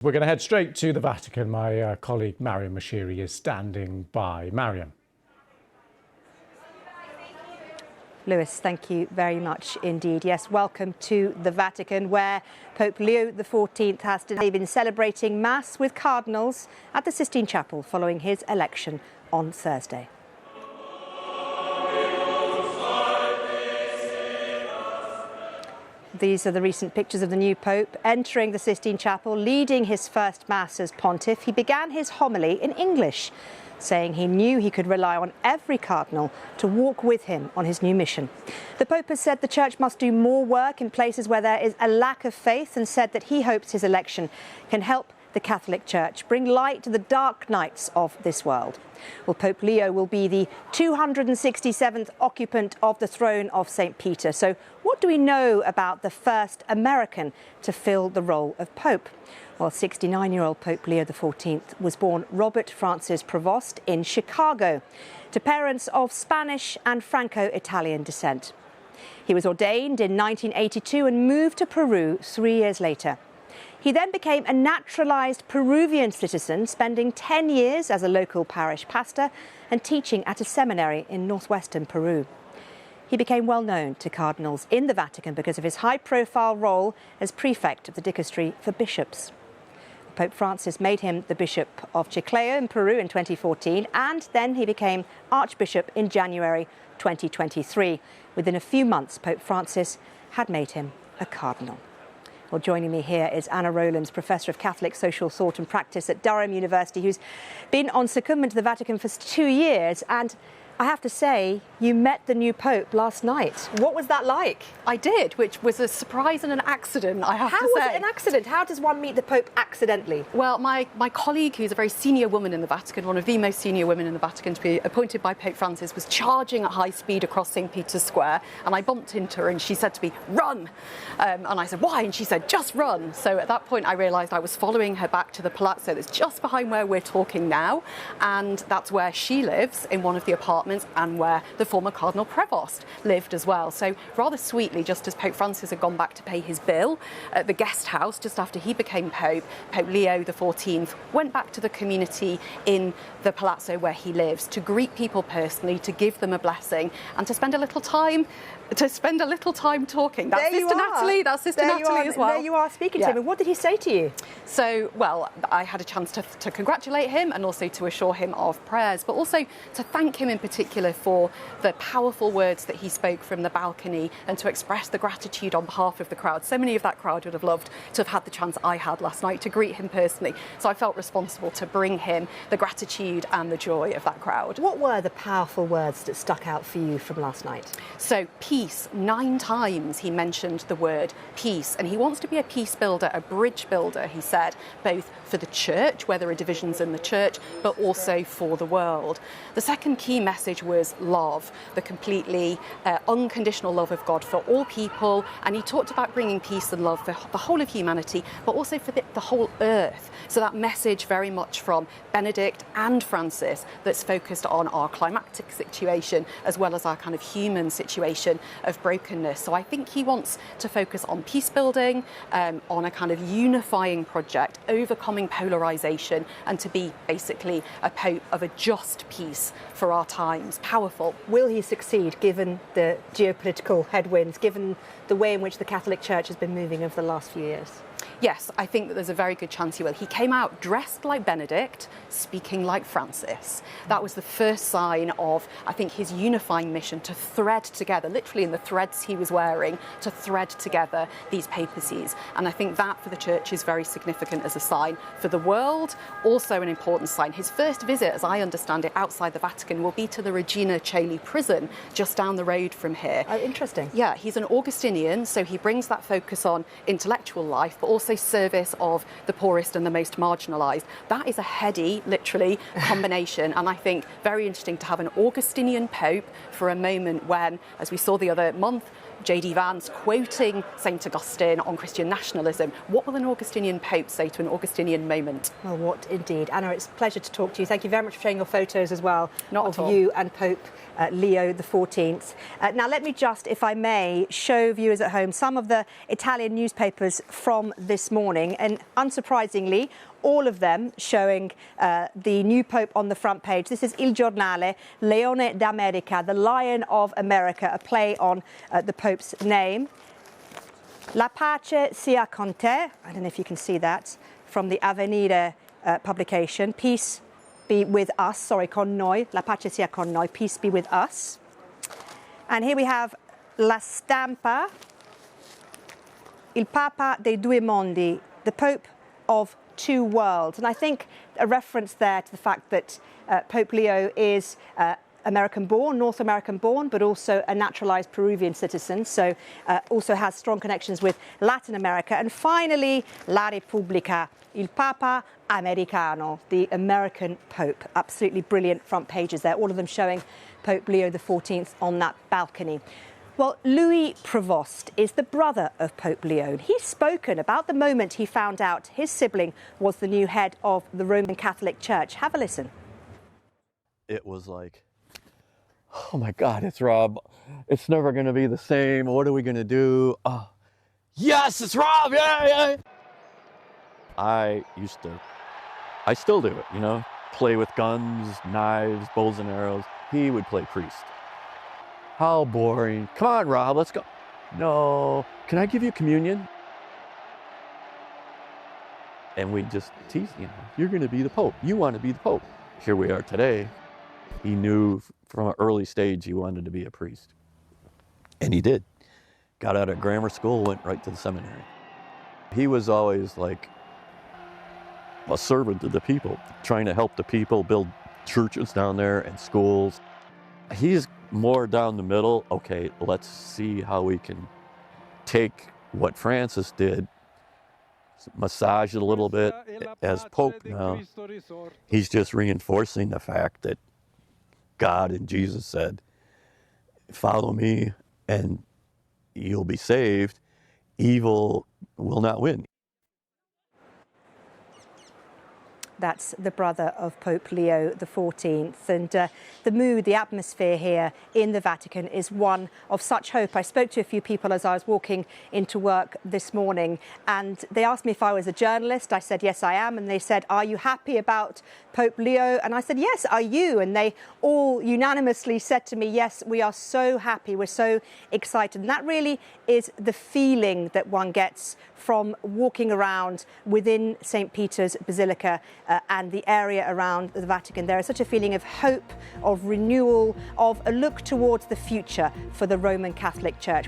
We're going to head straight to the Vatican. My colleague Mariam Mashiri is standing by. Mariam. Lewis, thank you very much indeed. Yes, welcome to the Vatican, where Pope Leo XIV has today been celebrating Mass with cardinals at the Sistine Chapel following his election on Thursday. These are the recent pictures of the new Pope entering the Sistine Chapel, leading his first Mass as pontiff. He began his homily in English, saying he knew he could rely on every cardinal to walk with him on his new mission. The Pope has said the Church must do more work in places where there is a lack of faith, and said that he hopes his election can help the Catholic Church bring light to the dark nights of this world. Well, Pope Leo will be the 267th occupant of the throne of St. Peter. So what do we know about the first American to fill the role of Pope? Well, 69-year-old Pope Leo XIV was born Robert Francis Prevost in Chicago to parents of Spanish and Franco-Italian descent. He was ordained in 1982 and moved to Peru 3 years later. He then became a naturalised Peruvian citizen, spending 10 years as a local parish pastor and teaching at a seminary in northwestern Peru. He became well known to cardinals in the Vatican because of his high-profile role as prefect of the dicastery for bishops. Pope Francis made him the Bishop of Chiclayo in Peru in 2014, and then he became Archbishop in January 2023. Within a few months, Pope Francis had made him a cardinal. Well, joining me here is Anna Rowlands, Professor of Catholic Social Thought and Practice at Durham University, who's been on secondment to the Vatican for 2 years. And I have to say, you met the new Pope last night. What was that like? I did, which was a surprise and an accident, I have to say. How was it an accident? How does one meet the Pope accidentally? Well, my colleague, who's a very senior woman in the Vatican, one of the most senior women in the Vatican to be appointed by Pope Francis, was charging at high speed across St. Peter's Square, and I bumped into her and she said to me, "Run!" And I said, "Why?" And she said, "Just run." So at that point I realised I was following her back to the palazzo that's just behind where we're talking now, and that's where she lives, in one of the apartments, and where the former Cardinal Prevost lived as well. So rather sweetly, just as Pope Francis had gone back to pay his bill at the guest house just after he became Pope, Pope Leo XIV went back to the community in the palazzo where he lives to greet people personally, to give them a blessing, and to spend a little time talking. That's Sister Natalie. That's Sister Natalie as well. There you are speaking to him. And what did he say to you? So, well, I had a chance to congratulate him and also to assure him of prayers, but also to thank him in particular for the powerful words that he spoke from the balcony, and to express the gratitude on behalf of the crowd. So many of that crowd would have loved to have had the chance I had last night to greet him personally. So I felt responsible to bring him the gratitude and the joy of that crowd. What were the powerful words that stuck out for you from last night? So, peace. 9 times he mentioned the word peace, and he wants to be a peace builder, a bridge builder, he said, both for the church, where there are divisions in the church, but also for the world. The second key message was love, the completely unconditional love of God for all people, and he talked about bringing peace and love for the whole of humanity, but also for the whole earth. So that message very much from Benedict and Francis that's focused on our climactic situation as well as our kind of human situation of brokenness. So I think he wants to focus on peace building, on a kind of unifying project, overcoming polarisation, and to be basically a pope of a just peace for our times. Powerful. Will he succeed given the geopolitical headwinds, given the way in which the Catholic Church has been moving over the last few years? Yes, I think that there's a very good chance he will. He came out dressed like Benedict, speaking like Francis. That was the first sign of, I think, his unifying mission to thread together, literally in the threads he was wearing, to thread together these papacies. And I think that for the Church is very significant as a sign. For the world, also an important sign. His first visit, as I understand it, outside the Vatican will be to the Regina Coeli prison, just down the road from here. Oh, interesting. Yeah, he's an Augustinian, so he brings that focus on intellectual life, but also service of the poorest and the most marginalised. That is a heady, literally, combination, and I think very interesting to have an Augustinian Pope for a moment when, as we saw the other month, J.D. Vance quoting St. Augustine on Christian nationalism. What will an Augustinian Pope say to an Augustinian moment? Well, what indeed. Anna, it's a pleasure to talk to you. Thank you very much for sharing your photos as well Not at all. of you and Pope Leo XIV. Now, let me just, if I may, show viewers at home some of the Italian newspapers from this morning. And unsurprisingly, all of them showing the new Pope on the front page. This is Il Giornale, Leone d'America, the Lion of America, a play on the Pope's name. La pace sia con te. I don't know if you can see that from the Avvenire publication. Peace be with us. Sorry, con noi. La pace sia con noi. Peace be with us. And here we have La Stampa, Il Papa dei due mondi, the Pope of two worlds. And I think a reference there to the fact that Pope Leo is American-born, North American-born, but also a naturalized Peruvian citizen, so also has strong connections with Latin America. And finally, La Repubblica, Il Papa Americano, the American Pope. Absolutely brilliant front pages there, all of them showing Pope Leo XIV on that balcony. Well, Louis Prevost is the brother of Pope Leo. He's spoken about the moment he found out his sibling was the new head of the Roman Catholic Church. Have a listen. It was like, oh my God, it's Rob. It's never going to be the same. What are we going to do? Oh, yes, it's Rob. Yeah. I still do it, you know, play with guns, knives, bows and arrows. He would play priest. How boring. Come on, Rob, let's go. No, can I give you communion? And we just tease, you know, you're going to be the Pope. You want to be the Pope. Here we are today. He knew from an early stage he wanted to be a priest. And he did. Got out of grammar school, went right to the seminary. He was always like a servant to the people, trying to help the people build churches down there and schools. He's more down the middle. Okay, let's see how we can take what Francis did, massage it a little bit. As Pope now, he's just reinforcing the fact that God and Jesus said, follow me and you'll be saved. Evil will not win. That's the brother of Pope Leo XIV. And the mood, the atmosphere here in the Vatican is one of such hope. I spoke to a few people as I was walking into work this morning, and they asked me if I was a journalist. I said, yes, I am. And they said, are you happy about Pope Leo? And I said, yes, are you? And they all unanimously said to me, yes, we are so happy. We're so excited. And that really is the feeling that one gets from walking around within St. Peter's Basilica and the area around the Vatican. There is such a feeling of hope, of renewal, of a look towards the future for the Roman Catholic Church.